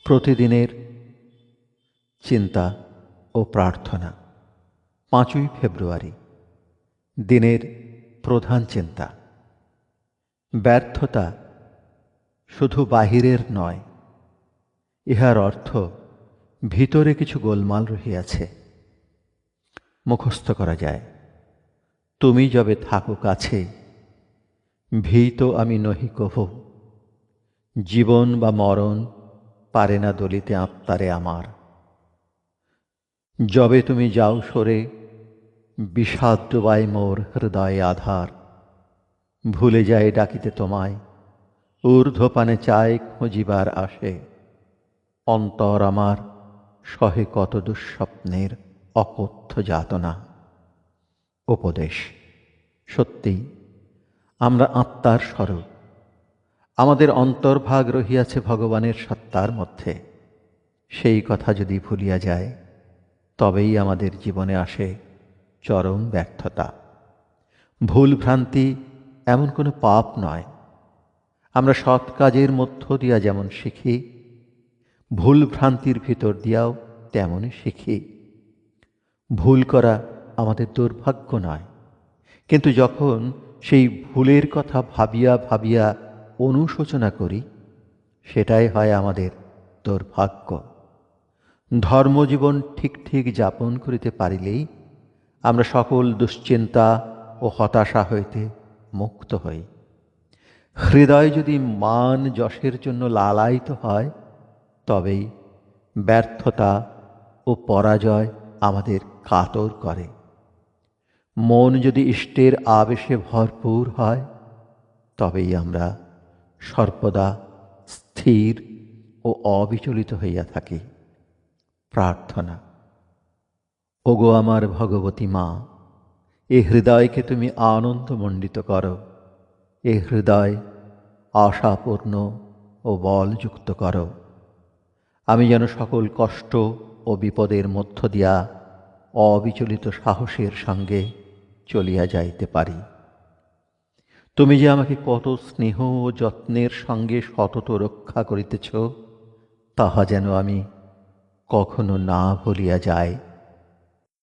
প্রতিদিনের চিন্তা ও প্রার্থনা। 5ই ফেব্রুয়ারি দিনের প্রধান চিন্তা। ব্যর্থতা শুধু বাহিরের নয়, ইহার অর্থ ভিতরে কিছু গোলমাল রহিয়াছে। মুখস্থ করা যায়, তুমি যবে থাকো কাছে, ভীত আমি নহি কভু, জীবন বা মরণ পারে না দলিতে আত্মারে আমার। যবে তুমি যাও সরে, বিষাদ ডোবায় মোর হৃদয়ে আধার, ভুলে যায় ডাকিতে তোমায়, ঊর্ধ্বপানে চায় খুঁজিবার আসে, অন্তর আমার সহে কত দুঃস্বপ্নের অকথ্য যাতনা। উপদেশ: সত্যি আমরা আত্মার স্বরূপ, আমাদের অন্তর্ভাগ রহিয়াছে ভগবানের সত্তার মধ্যে। সেই কথা যদি ভুলিয়া যায়, তবেই আমাদের জীবনে আসে চরম ব্যর্থতা। ভুল ভ্রান্তি এমন কোনো পাপ নয়। আমরা সৎ কাজের মধ্য দিয়া যেমন শিখি, ভুল ভ্রান্তির ভিতর দিয়াও তেমনই শিখি। ভুল করা আমাদের দুর্ভাগ্য নয়, কিন্তু যখন সেই ভুলের কথা ভাবিয়া ভাবিয়া অনুশোচনা করি, সেটাই হয় আমাদের দুর্ভাগ্য। ধর্মজীবন ঠিক ঠিক যাপন করিতে পারিলেই আমরা সকল দুশ্চিন্তা ও হতাশা হইতে মুক্ত হই। হৃদয় যদি মান যশের জন্য লালায়িত হয়, তবেই ব্যর্থতা ও পরাজয় আমাদের কাতর করে। মন যদি ইষ্টের আবেশে ভরপুর হয়, তবেই আমরা সর্বদা স্থির ও অবিচলিত হইয়া থাকি। প্রার্থনা: ওগো আমার ভগবতী মা, এ হৃদয়কে তুমি আনন্দমণ্ডিত করো। এ হৃদয় আশাপূর্ণ ও বলযুক্ত করো। আমি যেন সকল কষ্ট ও বিপদের মধ্য দিয়া অবিচলিত সাহসের সঙ্গে চলিয়া যাইতে পারি। তুমি যে আমাকে কত স্নেহ ও যত্নের সঙ্গে সতত রক্ষা করিতেছ, তাহা যেন আমি কখনো না ভুলিয়া যাই।